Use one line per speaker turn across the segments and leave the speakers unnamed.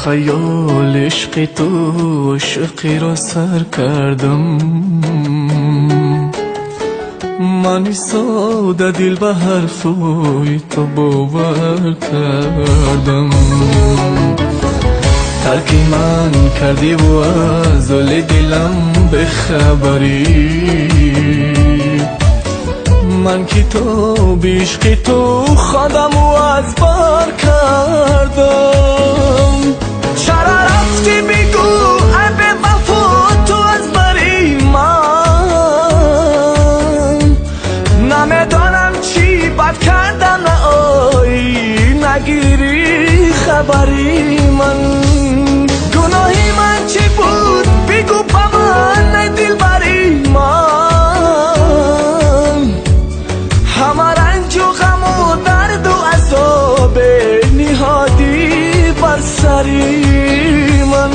خیال عشق تو عشقی را سر کردم، من ساده دل به حرفای تو باور کردم. ترک من کردی و از حال دلم بخبری، من کتاب عشق تو خودم و از بر کردم. چرا رفتی بگو عیب وفا تو از بری من، نمیدانم چی بد کردم نه آی نگیری خبری من. گناهی من چی بود بگو با من ای دلبری من، همه رنج و غم و درد و عذاب نهادی بر سری من.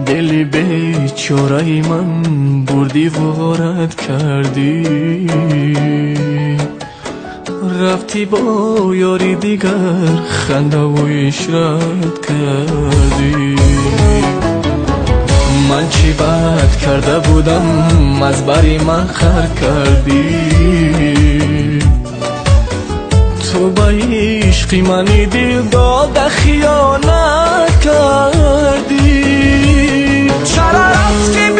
دل بیچاره من بردی و غارت کردی، رفتی با یاری دیگر خنده و عشرت کردی. من چی بد کرده بودم از بری من خر کردی، تو با عشقی منی دل داده خیانت کردی. چرا رفتی